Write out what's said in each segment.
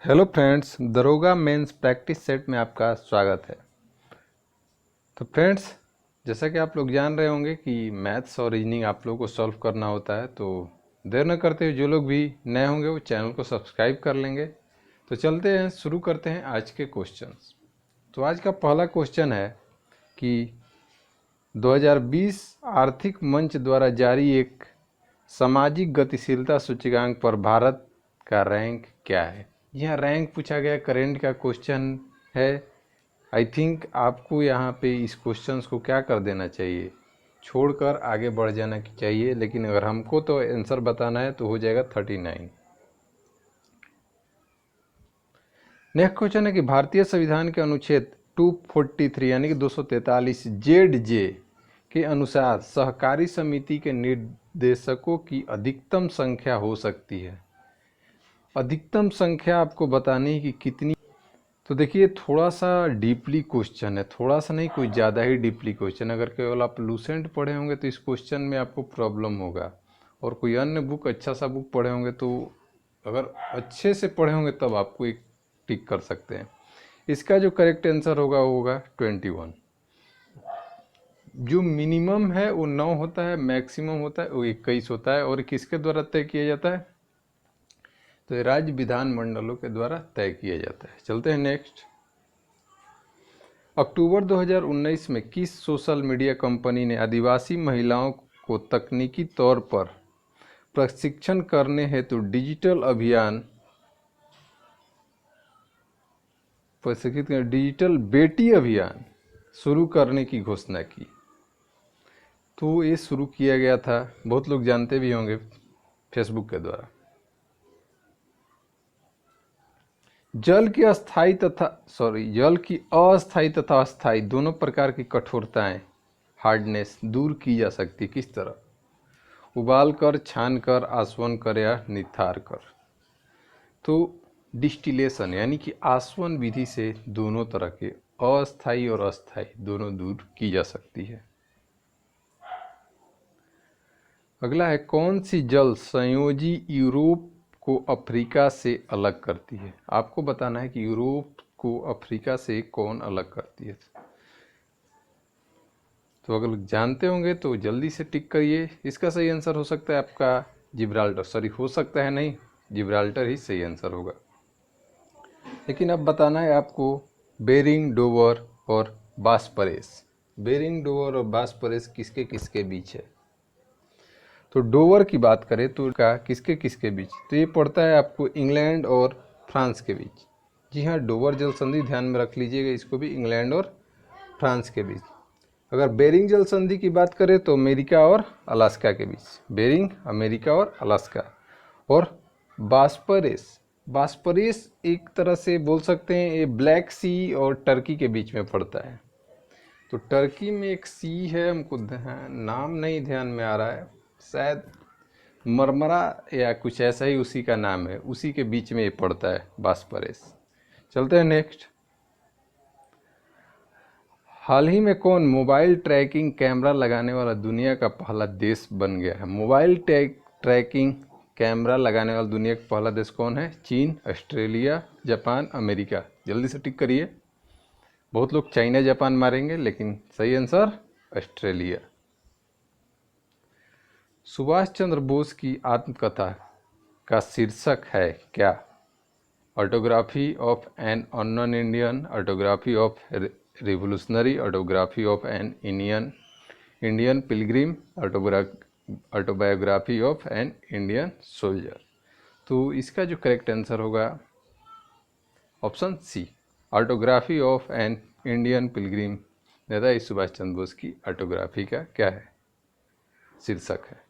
Hello friends, दरोगा mains practice set में आपका स्वागत है। तो फ्रेंड्स, जैसा कि आप लोग जान रहे होंगे कि मैथ्स और रीजनिंग आप लोगों को सॉल्व करना होता है, तो देर न करते हुए जो लोग भी नए होंगे वो चैनल को सब्सक्राइब कर लेंगे। तो चलते हैं, शुरू करते हैं आज के क्वेश्चंस। तो आज का पहला क्वेश्चन है कि 2020 आर्थिक मंच द्वारा जारी एक सामाजिक गतिशीलता सूचकांक पर भारत का रैंक क्या है। यह रैंक पूछा गया, करेंट का क्वेश्चन है। आई थिंक आपको यहाँ पे इस क्वेश्चंस को क्या कर देना चाहिए, छोड़कर आगे बढ़ जाना चाहिए, लेकिन अगर हमको तो आंसर बताना है तो हो जाएगा 39। नेक्स्ट क्वेश्चन है कि भारतीय संविधान के अनुच्छेद 243 यानी कि 243 जेड जे के अनुसार सहकारी समिति के निर्देशकों की अधिकतम संख्या हो सकती है। अधिकतम संख्या आपको बतानी है कि कितनी। तो देखिए, थोड़ा सा डीपली क्वेश्चन है, थोड़ा सा नहीं, कोई ज़्यादा ही डीपली क्वेश्चन। अगर केवल आप लूसेंट पढ़े होंगे तो इस क्वेश्चन में आपको प्रॉब्लम होगा, और कोई अन्य बुक, अच्छा सा बुक पढ़े होंगे तो अगर अच्छे से पढ़े होंगे तब आपको एक टिक कर सकते हैं। इसका जो करेक्ट आंसर होगा वो होगा 21। जो मिनिमम है वो 9 होता है, मैक्सिमम होता है वो 21 होता है, और किसके द्वारा तय किया जाता है? तो ये राज्य विधानमंडलों के द्वारा तय किया जाता है। चलते हैं नेक्स्ट। अक्टूबर 2019 में किस सोशल मीडिया कंपनी ने आदिवासी महिलाओं को तकनीकी तौर पर प्रशिक्षण करने हेतु डिजिटल बेटी अभियान शुरू करने की घोषणा की? तो ये शुरू किया गया था, बहुत लोग जानते भी होंगे, फेसबुक के द्वारा। जल की अस्थायी तथा अस्थायी दोनों प्रकार की कठोरताएं, हार्डनेस दूर की जा सकती। किस तरह? उबाल कर, छान कर, आसवन कर या निथार कर। तो डिस्टिलेशन यानी कि आसवन विधि से दोनों तरह के अस्थायी और अस्थायी दोनों दूर की जा सकती है। अगला है, कौन सी जल संयोजी यूरोप को अफ्रीका से अलग करती है? आपको बताना है कि यूरोप को अफ्रीका से कौन अलग करती है। तो अगर जानते होंगे तो जल्दी से टिक करिए। इसका सही आंसर हो सकता है आपका जिब्राल्टर, सॉरी हो सकता है नहीं, जिब्राल्टर ही सही आंसर होगा। लेकिन अब बताना है आपको बेरिंग, डोवर और बास्परेस। बेरिंग, डोवर और बास्परेस किसके किसके बीच है? तो डोवर की बात करें तो का किसके किसके बीच? तो ये पड़ता है आपको इंग्लैंड और फ्रांस के बीच। जी हाँ, डोवर जल संधि ध्यान में रख लीजिएगा, इसको भी इंग्लैंड और फ्रांस के बीच। अगर बेरिंग जल संधि की बात करें तो अमेरिका और अलास्का के बीच। बेरिंग, अमेरिका और अलास्का। और बास्परेस, बास्परेस एक तरह से बोल सकते हैं ये ब्लैक सी और टर्की के बीच में पड़ता है। तो टर्की में एक सी है, हमको नाम नहीं ध्यान में आ रहा है, शायद मरमरा या कुछ ऐसा ही उसी का नाम है, उसी के बीच में ये पड़ता है बास्परेस। चलते हैं नेक्स्ट। हाल ही में कौन मोबाइल ट्रैकिंग कैमरा लगाने वाला दुनिया का पहला देश बन गया है? मोबाइल ट्रैकिंग कैमरा लगाने वाला दुनिया का पहला देश कौन है? चीन, ऑस्ट्रेलिया, जापान, अमेरिका। जल्दी से टिक करिए। बहुत लोग चाइना जापान मारेंगे, लेकिन सही आंसर ऑस्ट्रेलिया। सुभाष चंद्र बोस की आत्मकथा का शीर्षक है क्या? Autography of an unknown Indian, autography of revolutionary, autography of an Indian pilgrim, autobiography of an Indian soldier. तो इसका जो करेक्ट आंसर होगा option C, autography of an Indian pilgrim. Netaji Subhash Chandra Bose की ऑटोग्राफी का क्या है? शीर्षक है।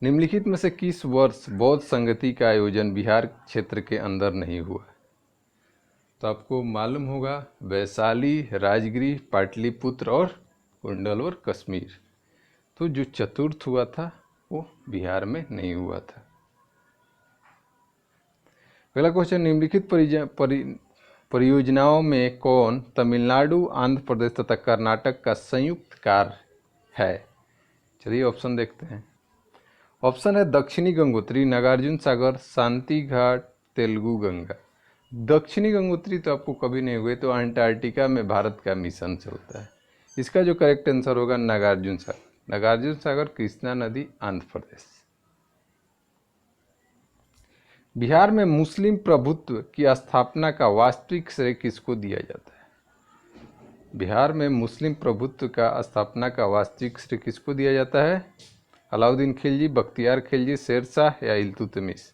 निम्नलिखित में से किस वर्ष बौद्ध संगति का आयोजन बिहार क्षेत्र के अंदर नहीं हुआ? तो आपको मालूम होगा वैशाली, राजगिरी, पाटलिपुत्र और कुंडल और कश्मीर। तो जो चतुर्थ हुआ था वो बिहार में नहीं हुआ था। अगला क्वेश्चन, निम्नलिखित परियोजनाओं में कौन तमिलनाडु, आंध्र प्रदेश तथा कर्नाटक का संयुक्त कार्य है? चलिए ऑप्शन देखते हैं। ऑप्शन है दक्षिणी गंगोत्री, नागार्जुन सागर, शांति घाट, तेलुगु गंगा। दक्षिणी गंगोत्री तो आपको कभी नहीं हुए, तो अंटार्कटिका में भारत का मिशन चलता है। इसका जो करेक्ट आंसर होगा नागार्जुन सागर। नागार्जुन सागर कृष्णा नदी आंध्र प्रदेश। बिहार में मुस्लिम प्रभुत्व की स्थापना का वास्तविक श्रेय किसको दिया जाता है? बिहार में मुस्लिम प्रभुत्व का स्थापना का वास्तविक श्रेय किसको दिया जाता है? अलाउद्दीन खिलजी, बख्तियार खिलजी, शेरशाह या इल्तुतमिश?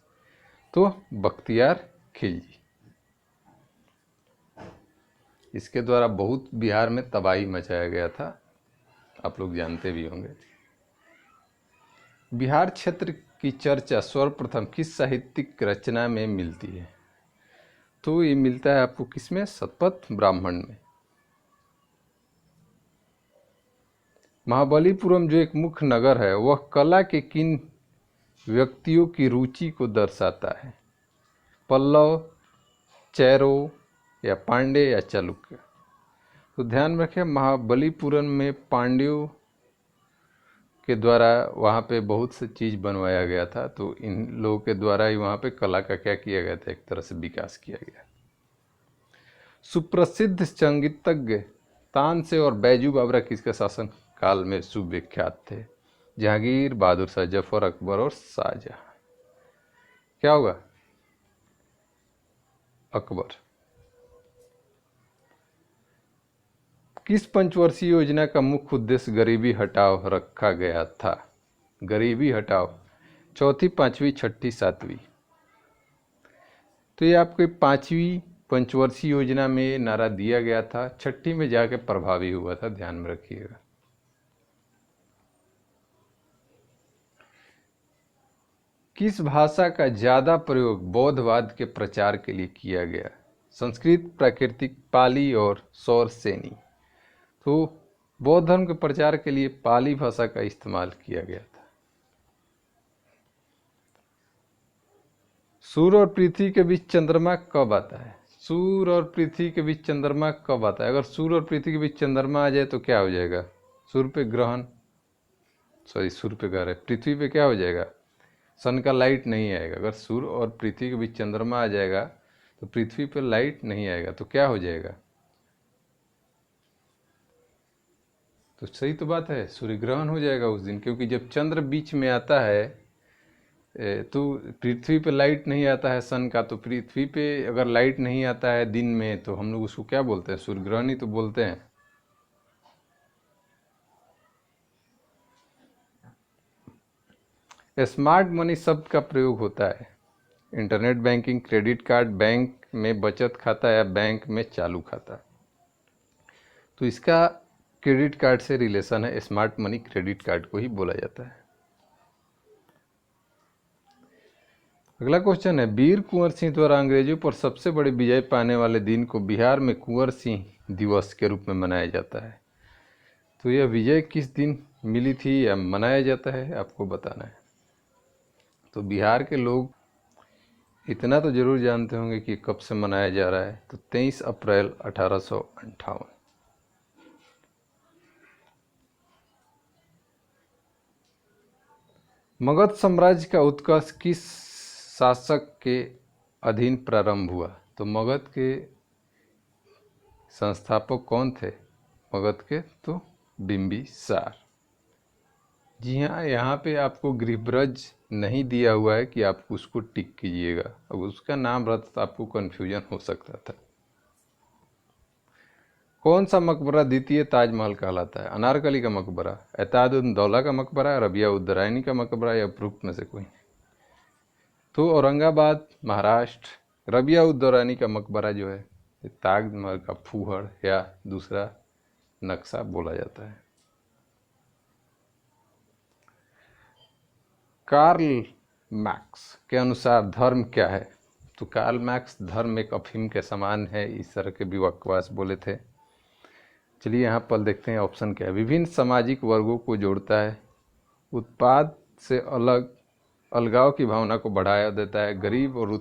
तो बख्तियार खिलजी। इसके द्वारा बहुत बिहार में तबाही मचाया गया था, आप लोग जानते भी होंगे। बिहार क्षेत्र की चर्चा सर्वप्रथम किस साहित्यिक रचना में मिलती है? तो ये मिलता है आपको किसमें? शतपथ ब्राह्मण में। महाबलीपुरम जो एक मुख्य नगर है, वह कला के किन व्यक्तियों की रुचि को दर्शाता है? पल्लव, चैरो या पांडे या चालुक्य? तो ध्यान में रखें, महाबलीपुरम में पांड्यों के द्वारा वहाँ पे बहुत सी चीज़ बनवाया गया था, तो इन लोगों के द्वारा ही वहाँ पे कला का क्या किया गया था? एक तरह से विकास किया गया। सुप्रसिद्ध संगीतज्ञ तानसेन और बैजू बावरा किसके शासन काल में सुविख्यात थे? जहांगीर, बहादुर शाह जफर, अकबर और शाहजहां? क्या होगा? अकबर। किस पंचवर्षीय योजना का मुख्य उद्देश्य गरीबी हटाओ रखा गया था? गरीबी हटाओ, चौथी, पांचवी, छठी, सातवीं? तो ये आपके पांचवी पंचवर्षीय योजना में नारा दिया गया था, छठी में जाके प्रभावी हुआ था, ध्यान में रखिएगा। किस भाषा का ज्यादा प्रयोग बौद्धवाद के प्रचार के लिए किया गया? संस्कृत, प्राकृतिक, पाली और सौरसेनी? तो बौद्ध धर्म के प्रचार के लिए पाली भाषा का इस्तेमाल किया गया था। सूर्य और पृथ्वी के बीच चंद्रमा कब आता है? सूर्य और पृथ्वी के बीच चंद्रमा कब आता है? अगर सूर्य और पृथ्वी के बीच चंद्रमा आ जाए तो क्या हो जाएगा? सूर्य पे ग्रहण, सूर्य पे कह रहे, पृथ्वी पे क्या हो जाएगा? सन का लाइट नहीं आएगा। अगर सूर्य और पृथ्वी के बीच चंद्रमा आ जाएगा तो पृथ्वी पर लाइट नहीं आएगा, तो क्या हो जाएगा? तो सही तो बात है, सूर्य ग्रहण हो जाएगा उस दिन, क्योंकि जब चंद्र बीच में आता है तो पृथ्वी पे लाइट नहीं आता है सन का, तो पृथ्वी पे अगर लाइट नहीं आता है दिन में तो हम लोग उसको क्या बोलते हैं? सूर्य ग्रहण ही तो बोलते हैं। स्मार्ट मनी शब्द का प्रयोग होता है internet banking, credit card, bank में बचत खाता या बैंक में चालू खाता? तो इसका क्रेडिट कार्ड से रिलेशन है, स्मार्ट मनी क्रेडिट कार्ड को ही बोला जाता है। अगला क्वेश्चन है, वीर कुंवर सिंह द्वारा अंग्रेजों पर सबसे बड़ी विजय पाने वाले दिन को बिहार में कुंवर सिंह दिवस के रूप में मनाया जाता है। तो यह विजय किस दिन मिली थी या मनाया जाता है, आपको बताना है। तो बिहार के लोग इतना तो जरूर जानते होंगे कि कब से मनाया जा रहा है, तो 23 अप्रैल 1858। मगध साम्राज्य का उत्कर्ष किस शासक के अधीन प्रारंभ हुआ? तो मगध के संस्थापक कौन थे मगध के? तो बिंबिसार। जी हाँ, यहाँ पे आपको गृहब्रज नहीं दिया हुआ है कि आप उसको टिक कीजिएगा, अब उसका नाम रहता तो आपको कन्फ्यूजन हो सकता था। कौन सा मकबरा द्वितीय ताजमहल कहलाता है? अनारकली का मकबरा, एताद-उद-दौला का मकबरा, रबिया उद दरयानी का मकबरा या उपरोक्त में से कोई? तो औरंगाबाद, महाराष्ट्र, रबिया उद दौरानी का मकबरा जो है ताजमहल का फूहड़ या दूसरा नक्शा बोला जाता है। कार्ल मैक्स के अनुसार धर्म क्या है? तो कार्ल मैक्स धर्म एक अफीम के समान है, इस तरह के भी बकवास बोले थे। चलिए यहाँ पर देखते हैं ऑप्शन क्या है। विभिन्न सामाजिक वर्गों को जोड़ता है, उत्पाद से अलग अलगाव की भावना को बढ़ावा देता है, गरीब और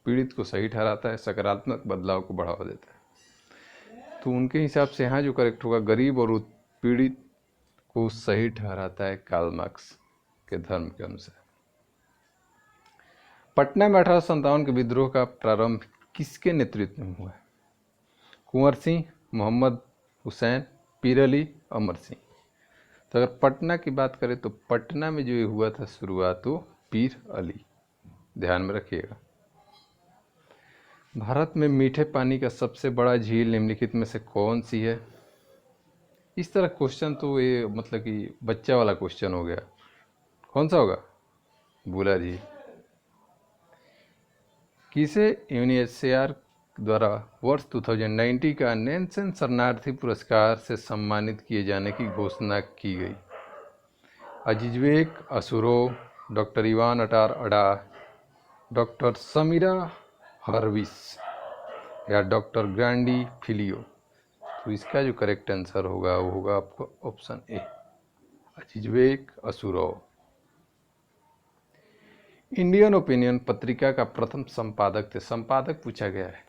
पीड़ित को सही ठहराता है, सकारात्मक बदलाव को बढ़ावा देता है। तो उनके हिसाब से यहाँ जो करेक्ट होगा, गरीब और पीड़ित को सही ठहराता है कार्ल मार्क्स के धर्म के अनुसार। पटना में 1857 के विद्रोह का प्रारंभ किसके नेतृत्व में हुआ है? कुंवर सिंह, मोहम्मद हुसैन, पीर अली, अमर सिंह। तो अगर पटना की बात करें तो पटना में जो ये हुआ था शुरुआत, वो पीर अली, ध्यान में रखिएगा। भारत में मीठे पानी का सबसे बड़ा झील निम्नलिखित में से कौन सी है? इस तरह क्वेश्चन तो ये मतलब कि बच्चा वाला क्वेश्चन हो गया। कौन सा होगा? बुला झील। किसे यूएनएचसीआर द्वारा वर्ष 2019 का नैल्सन शरणार्थी पुरस्कार से सम्मानित किए जाने की घोषणा की गई? अजीजबेक असुरोव, डॉक्टर इवान अटार अडा, डॉक्टर समीरा हरविस या डॉक्टर ग्रांडी फिलियो। तो इसका जो करेक्ट आंसर होगा वो होगा आपको option A, Azizbek असुरोव। Indian opinion पत्रिका का प्रथम संपादक थे, संपादक पूछा गया है,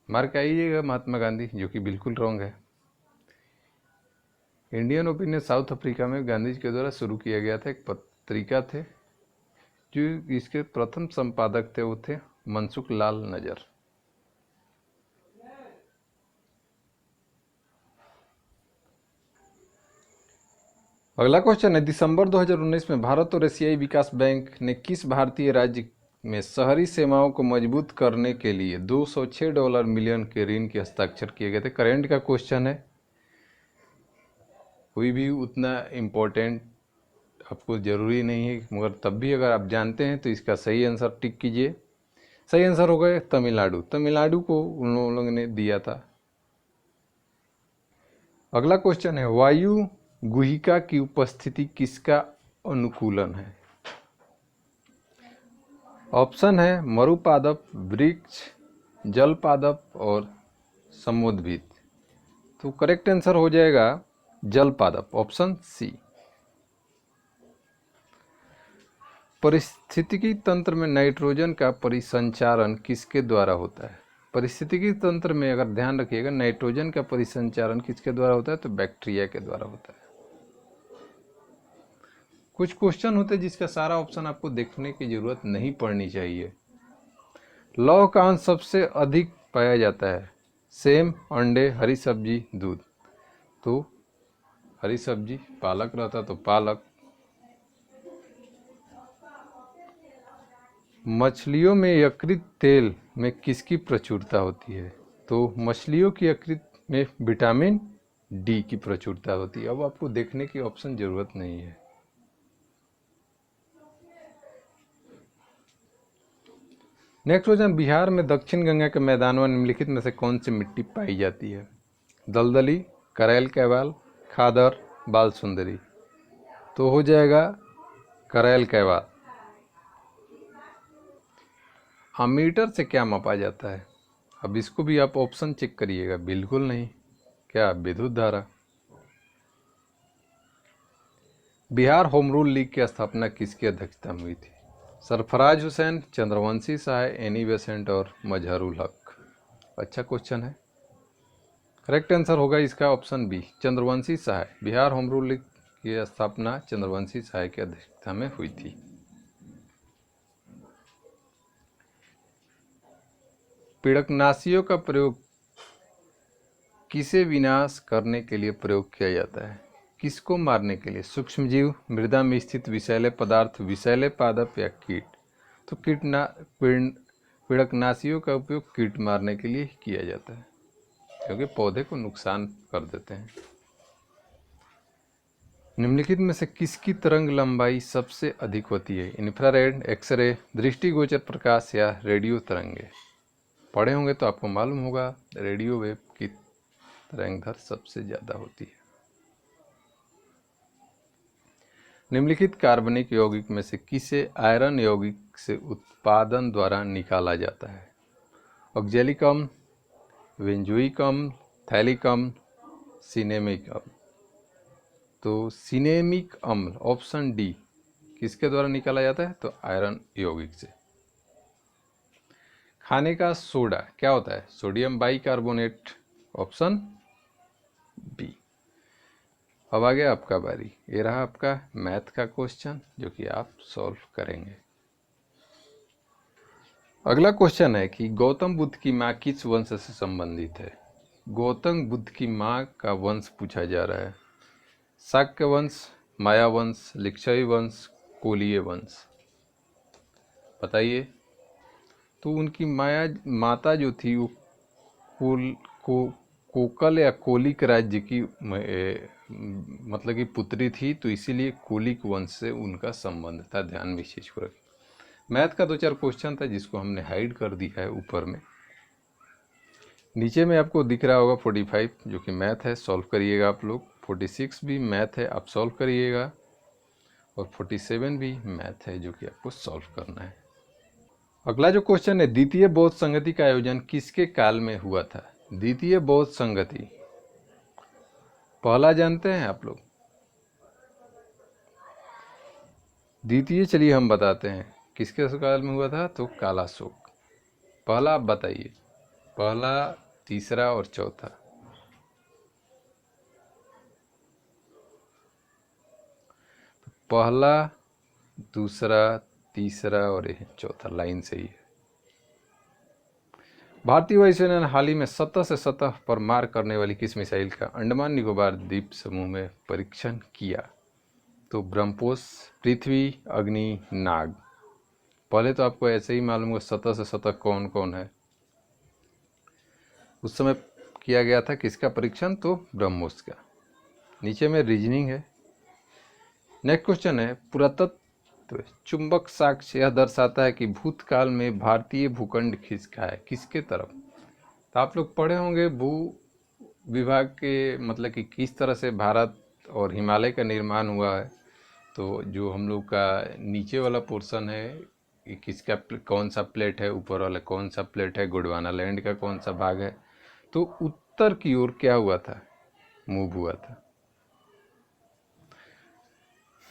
मार्क आइएगा महात्मा गांधी, जो कि बिल्कुल रॉन्ग है। इंडियन ओपिनियन साउथ अफ्रीका में गांधी जी के द्वारा शुरू किया गया था, एक पत्रिका थे। जो इसके प्रथम संपादक थे वो थे मनसुख लाल नजर। अगला क्वेश्चन है, दिसंबर 2019 में भारत और एशियाई विकास बैंक ने किस भारतीय राज्य में शहरी सेवाओं को मजबूत करने के लिए $206 मिलियन के ऋण के हस्ताक्षर किए गए थे? करेंट का क्वेश्चन है, कोई भी उतना इम्पोर्टेंट आपको ज़रूरी नहीं है, मगर तब भी अगर आप जानते हैं तो इसका सही आंसर टिक कीजिए। सही आंसर हो गए तमिलनाडु। तमिलनाडु को उन लोगों ने दिया था। अगला क्वेश्चन है, वायु गुहिका की उपस्थिति किसका अनुकूलन है? ऑप्शन है मरुपादप, वृक्ष, जल पादप और समुद्भिद। तो करेक्ट आंसर हो जाएगा जल पादप, ऑप्शन सी। पारिस्थितिकी तंत्र में नाइट्रोजन का परिसंचारण किसके द्वारा होता है? पारिस्थितिकी तंत्र में अगर ध्यान रखिएगा, नाइट्रोजन का परिसंचारण किसके द्वारा होता है? तो बैक्टीरिया के द्वारा होता है। कुछ क्वेश्चन होते हैं जिसका सारा ऑप्शन आपको देखने की जरूरत नहीं पड़नी चाहिए। लौह का अंश सबसे अधिक पाया जाता है? सेम, अंडे, हरी सब्जी, दूध। तो हरी सब्जी, पालक रहता तो पालक। मछलियों में यकृत तेल में किसकी प्रचुरता होती है? तो मछलियों की यकृत में विटामिन डी की प्रचुरता होती है। अब आपको देखने की ऑप्शन जरूरत नहीं है। नेक्स्ट क्वेश्चन, बिहार में दक्षिण गंगा के मैदानों में निम्नलिखित में से कौन सी मिट्टी पाई जाती है? दलदली, करैल कैवाल, खादर, बाल सुंदरी। तो हो जाएगा करैल कैवाल। अमीटर से क्या मापा जाता है? अब इसको भी आप ऑप्शन चेक करिएगा, बिल्कुल नहीं। क्या? विद्युत धारा। बिहार होम रूल लीग की स्थापना किसकी अध्यक्षता में हुई थी? सरफराज हुसैन, चंद्रवंशी सहाय, एनी बेसेंट और मजहरुल हक। अच्छा क्वेश्चन है। करेक्ट आंसर होगा इसका ऑप्शन बी, चंद्रवंशी सहाय। बिहार होम रूल लीग की स्थापना चंद्रवंशी सहाय की अध्यक्षता में हुई थी। पीड़कनाशियों का प्रयोग किसे विनाश करने के लिए प्रयोग किया जाता है? किसको मारने के लिए? सूक्ष्मजीव, मृदा में स्थित विषैले पदार्थ, विषैले पादप या कीट? तो पीड़कनाशियों का उपयोग कीट मारने के लिए किया जाता है, क्योंकि पौधे को नुकसान कर देते हैं। निम्नलिखित में से किसकी तरंग लंबाई सबसे अधिक होती है? इंफ्रारेड, एक्सरे, दृष्टिगोचर प्रकाश या रेडियो तरंगे? पढ़े होंगे तो आपको मालूम होगा, रेडियो वेव की तरंग दर सबसे ज़्यादा होती है। निम्नलिखित कार्बनिक यौगिक में से किसे आयरन यौगिक से उत्पादन द्वारा निकाला जाता है? ऑक्जेलिक अम्ल, बेंजोइक अम्ल, थैलिक अम्ल, सिनेमिक अम्ल। तो सिनेमिक अम्ल, ऑप्शन डी, किसके द्वारा निकाला जाता है? तो आयरन यौगिक से। खाने का सोडा क्या होता है? Sodium bicarbonate, option B. अब आ गया आपका बारी, ये रहा आपका मैथ का क्वेश्चन जो कि आप सॉल्व करेंगे। अगला क्वेश्चन है कि गौतम बुद्ध की माँ किस वंश से संबंधित है। गौतम बुद्ध की माँ का वंश पूछा जा रहा है। शाक्य वंश, माया वंश, लिच्छवी वंश, कोलीय वंश, बताइए। तो उनकी माता जो थी वो कोल को कोकल या कोलिक राज्य की मतलब कि पुत्री थी, तो इसीलिए कोलिक वंश से उनका संबंध था। ध्यान विशेष को रखें। मैथ का 2-4 क्वेश्चन था जिसको हमने हाइड कर दिया है ऊपर में। नीचे में आपको दिख रहा होगा 45 जो कि मैथ है, सॉल्व करिएगा आप लोग। 46 भी मैथ है, आप सॉल्व करिएगा। और 47 भी मैथ है जो कि आपको सॉल्व करना है। अगला जो क्वेश्चन है, द्वितीय बौद्ध संगति का आयोजन किसके काल में हुआ था। द्वितीय बौद्ध संगति पहला जानते हैं आप लोग। द्वितीय चलिए हम बताते हैं किसके काल में हुआ था, तो कालाशोक। पहला आप बताइए, पहला, तीसरा और चौथा। पहला, दूसरा, तीसरा और ये चौथा लाइन सही है। भारतीय वायुसेना ने हाल ही में सतह से सतह पर मार करने वाली किस मिसाइल का अंडमान निकोबार द्वीप समूह में परीक्षण किया। तो ब्रह्मोस, पृथ्वी, अग्नि, नाग। पहले तो आपको ऐसे ही मालूम होगा सतह से सतह कौन कौन है। उस समय किया गया था किसका परीक्षण, तो ब्रह्मोस का। नीचे में रीजनिंग है। नेक्स्ट क्वेश्चन है, पुरातत्व चुंबक साक्ष्य यह दर्शाता है कि भूतकाल में भारतीय भूखंड खिसका है किसके तरफ। तो आप लोग पढ़े होंगे भू विभाग के, मतलब कि किस तरह से भारत और हिमालय का निर्माण हुआ है। तो जो हम लोग का नीचे वाला पोर्शन है ये किसका, कौन सा प्लेट है, ऊपर वाला कौन सा प्लेट है, गोंडवाना लैंड का कौन सा भाग है। तो उत्तर की ओर क्या हुआ था, मूव हुआ था।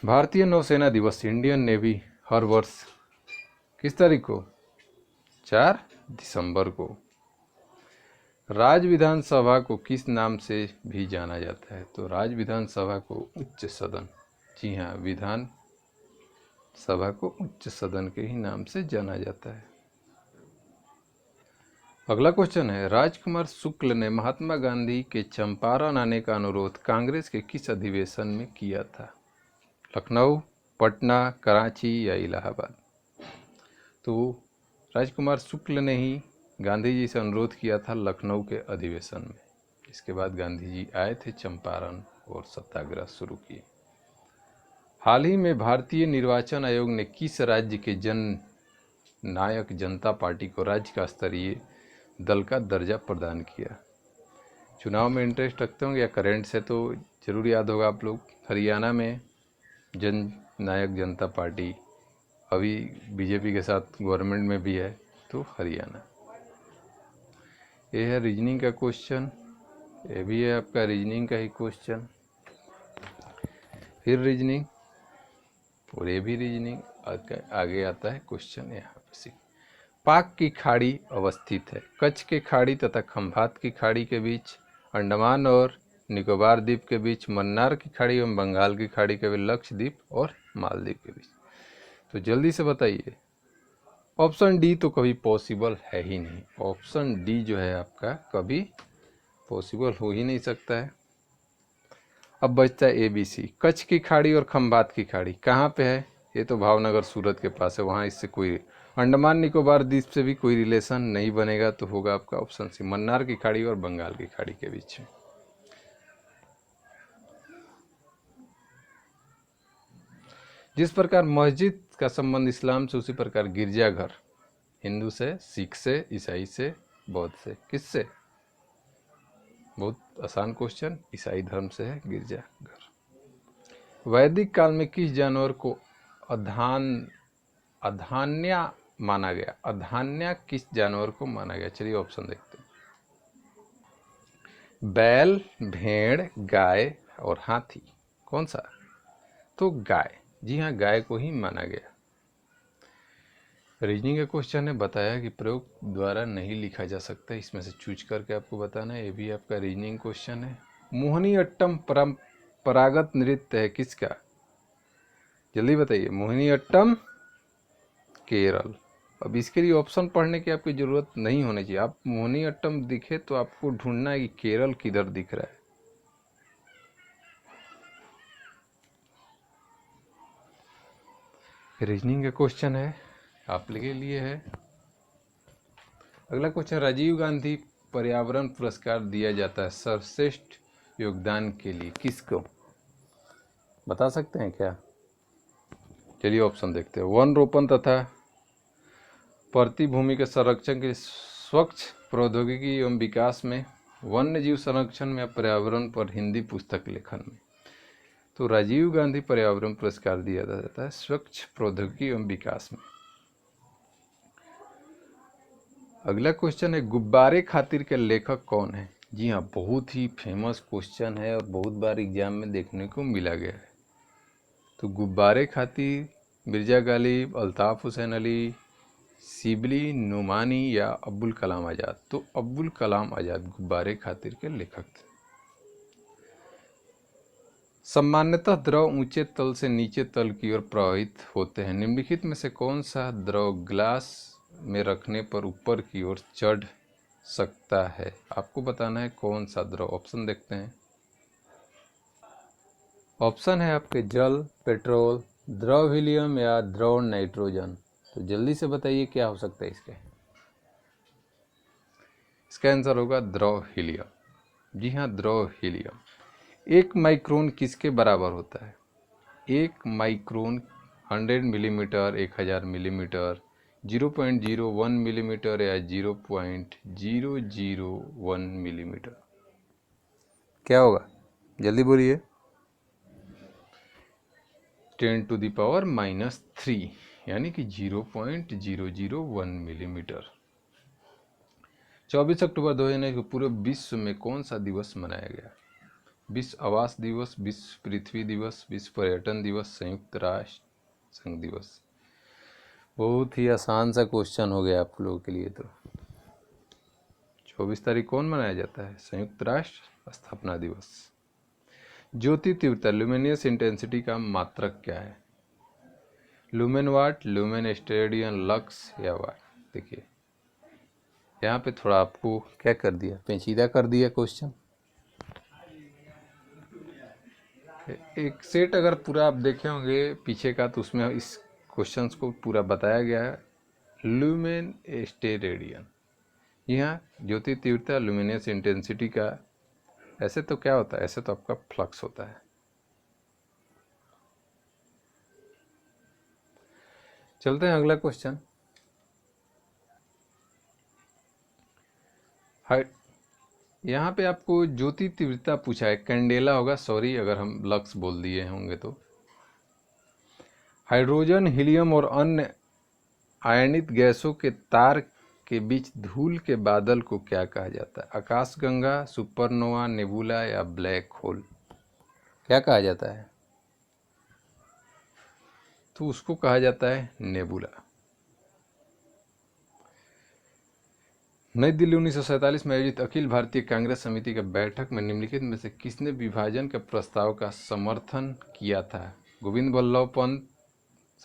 भारतीय नौसेना दिवस, इंडियन नेवी, हर वर्ष किस तारीख को, 4 दिसंबर को। राज्य विधानसभा को किस नाम से भी जाना जाता है। तो राज्य विधानसभा को उच्च सदन। जी हाँ, विधान सभा को उच्च सदन के ही नाम से जाना जाता है। अगला क्वेश्चन है, राजकुमार शुक्ल ने महात्मा गांधी के चंपारण आने का अनुरोध कांग्रेस के किस अधिवेशन में किया था। लखनऊ, पटना, कराची या इलाहाबाद। तो राजकुमार शुक्ल ने ही गांधी जी से अनुरोध किया था लखनऊ के अधिवेशन में। इसके बाद गांधी जी आए थे चंपारण और सत्याग्रह शुरू किए। हाल ही में भारतीय निर्वाचन आयोग ने किस राज्य के जन नायक जनता पार्टी को राज्य का स्तरीय दल का दर्जा प्रदान किया। चुनाव में इंटरेस्ट रखते होंगे या करेंट से तो जरूर याद होगा आप लोग। हरियाणा में जन नायक जनता पार्टी अभी बीजेपी के साथ गवर्नमेंट में भी है, तो हरियाणा। ये है रीजनिंग का क्वेश्चन, ये भी है आपका रीजनिंग का ही क्वेश्चन। फिर रीजनिंग और ये भी रीजनिंग। आगे आता है क्वेश्चन यहाँ पे। पाक की खाड़ी अवस्थित है कच्छ के खाड़ी तथा खंभात की खाड़ी के बीच, अंडमान और निकोबार द्वीप के बीच, मन्नार की खाड़ी एवं बंगाल की खाड़ी के बीच, लक्षद्वीप और मालदीव के बीच। तो जल्दी से बताइए। ऑप्शन डी तो कभी पॉसिबल है ही नहीं। ऑप्शन डी जो है आपका कभी पॉसिबल हो ही नहीं सकता है। अब बचता है ABC। कच्छ की खाड़ी और खंभात की खाड़ी कहाँ पे है। ये तो भावनगर सूरत के पास है, वहाँ इससे कोई अंडमान निकोबार द्वीप से भी कोई रिलेशन नहीं बनेगा। तो होगा आपका ऑप्शन सी, मन्नार की खाड़ी और बंगाल की खाड़ी के बीच में। जिस प्रकार मस्जिद का संबंध इस्लाम से, उसी प्रकार गिरजाघर हिंदू से, सिख से, ईसाई से, बौद्ध से। किससे, बहुत आसान क्वेश्चन, ईसाई धर्म से है गिरजाघर। वैदिक काल में किस जानवर को अधान्या माना गया। अधान्या किस जानवर को माना गया। चलिए ऑप्शन देखते हैं। बैल, भेड़, गाय और हाथी। कौन सा, तो गाय। जी हाँ, गाय को ही माना गया। रीजनिंग का क्वेश्चन है, बताया कि प्रयोग द्वारा नहीं लिखा जा सकता, इसमें से चूज करके आपको बताना है। ये भी आपका रीजनिंग क्वेश्चन है। मोहिनी अट्टम परंपरागत नृत्य है किसका। जल्दी बताइए। मोहिनी अट्टम केरल, अब इसके लिए ऑप्शन पढ़ने की आपकी ज़रूरत नहीं होनी चाहिए। आप मोहिनीअट्टम दिखे तो आपको ढूंढना है कि केरल किधर दिख रहा है। रीजनिंग का क्वेश्चन है, आप के लिए है। अगला क्वेश्चन, राजीव गांधी पर्यावरण पुरस्कार दिया जाता है सर्वश्रेष्ठ योगदान के लिए किसको, बता सकते हैं क्या? चलिए ऑप्शन देखते हैं। वन रोपण तथा परती भूमि के संरक्षण के स्वच्छ प्रौद्योगिकी एवं विकास में, वन्य जीव संरक्षण में, पर्यावरण पर हिंदी पुस्तक लेखन में। तो राजीव गांधी पर्यावरण पुरस्कार दिया जाता है स्वच्छ प्रौद्योगिकी एवं विकास में। अगला क्वेश्चन है, गुब्बारे खातिर के लेखक कौन है? जी हाँ, बहुत ही फेमस क्वेश्चन है और बहुत बार एग्जाम में देखने को मिला गया है। तो गुब्बारे खातिर मिर्जा गालिब, अल्ताफ हुसैन अली, शिबली नुमानी या अब्दुल कलाम आज़ाद। तो अब्दुल कलाम आज़ाद गुब्बारे खातिर के लेखक थे। सामान्यतः द्रव ऊंचे तल से नीचे तल की ओर प्रवाहित होते हैं। निम्नलिखित में से कौन सा द्रव ग्लास में रखने पर ऊपर की ओर चढ़ सकता है? आपको बताना है कौन सा द्रव। ऑप्शन देखते हैं। ऑप्शन है आपके जल, पेट्रोल, द्रव हीलियम या द्रव नाइट्रोजन। तो जल्दी से बताइए क्या हो सकता है इसका आंसर होगा द्रव हीलियम। जी हाँ, द्रव हीलियम। 1 माइक्रोन किसके बराबर होता है? 1 माइक्रोन 100 मिलीमीटर, 1000 मिलीमीटर, 0.01 मिलीमीटर या 0.001 मिलीमीटर। क्या होगा, जल्दी बोलिए। 10⁻³ यानी कि 0.001 मिलीमीटर। 24 अक्टूबर 2009 को पूरे विश्व में कौन सा दिवस मनाया गया? विश्व आवास दिवस, विश्व पृथ्वी दिवस, विश्व पर्यटन दिवस, संयुक्त राष्ट्र संघ दिवस। बहुत ही आसान सा क्वेश्चन हो गया आप लोगों के लिए। तो 24 तारीख कौन मनाया जाता है? संयुक्त राष्ट्र स्थापना दिवस। ज्योति तीव्रता ल्यूमिनियस इंटेंसिटी का मात्रक क्या है? लुमेन वाट, लुमेन स्टेडियन, लक्स या वाट। देखिए यहाँ पे थोड़ा आपको क्या कर दिया, पेचीदा कर दिया क्वेश्चन। एक सेट अगर पूरा आप देखे होंगे पीछे का तो उसमें इस क्वेश्चन को पूरा बताया गया है। लुमेन स्टेरेडियन, यहाँ ज्योति तीव्रता लुमिनियस इंटेंसिटी का। ऐसे तो क्या होता है, ऐसे तो आपका फ्लक्स होता है। चलते हैं अगला क्वेश्चन। यहाँ पे आपको ज्योति तीव्रता पूछा है, कैंडेला होगा, सॉरी अगर हम लक्स बोल दिए होंगे तो। हाइड्रोजन, हीलियम और अन्य आयनित गैसों के तार के बीच धूल के बादल को क्या कहा जाता है? आकाशगंगा, सुपरनोवा, नेबुला या ब्लैक होल। क्या कहा जाता है? तो उसको कहा जाता है नेबुला। नई दिल्ली 1947 में आयोजित अखिल भारतीय कांग्रेस समिति की बैठक में निम्नलिखित में से किसने विभाजन के प्रस्ताव का समर्थन किया था? गोविंद बल्लभ पंत,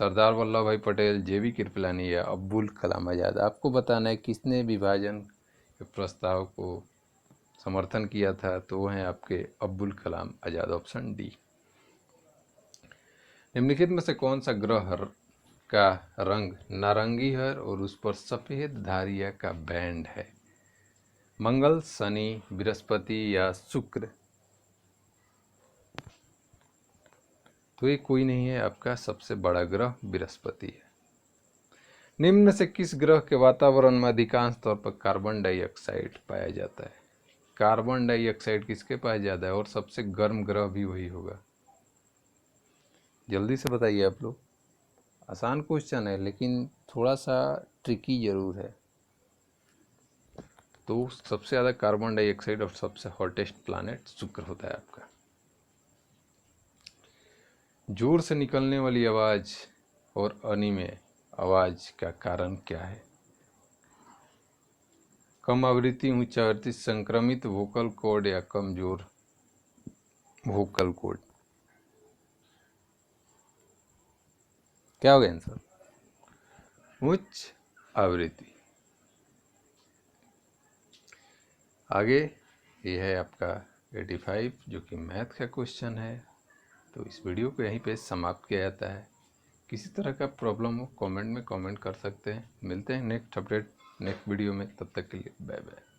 सरदार वल्लभ भाई पटेल, जेबी कृपलानी या अब्दुल कलाम आज़ाद। आपको बताना है किसने विभाजन के प्रस्ताव को समर्थन किया था। तो वो हैं आपके अब्दुल कलाम आज़ाद, ऑप्शन डी। निम्नलिखित में से कौन सा ग्रह का रंग नारंगी है और उस पर सफेद धारिया का बैंड है? मंगल, शनि, बृहस्पति या शुक्र। तो ये कोई नहीं है, आपका सबसे बड़ा ग्रह बृहस्पति है। निम्न में से किस ग्रह के वातावरण में अधिकांश तौर पर कार्बन डाइऑक्साइड पाया जाता है? कार्बन डाइऑक्साइड किसके पास ज़्यादा है और सबसे गर्म ग्रह भी वही होगा? जल्दी से बताइए आप लोग। आसान क्वेश्चन है लेकिन थोड़ा सा ट्रिकी जरूर है। तो सबसे ज़्यादा कार्बन डाइऑक्साइड और सबसे हॉटेस्ट प्लैनेट शुक्र होता है आपका। जोर से निकलने वाली आवाज़ और अनिमेय आवाज़ का कारण क्या है? कम आवृत्ति, उच्च आवृत्ति, संक्रमित वोकल कॉर्ड या कमजोर वोकल कॉर्ड। क्या होगा आंसर? उच्च आवृत्ति। आगे ये है आपका 85 जो कि मैथ का क्वेश्चन है। तो इस वीडियो को यहीं पे समाप्त किया जाता है। किसी तरह का प्रॉब्लम हो कमेंट में कमेंट कर सकते हैं। मिलते हैं नेक्स्ट अपडेट नेक्स्ट वीडियो में, तब तक के लिए बाय बाय।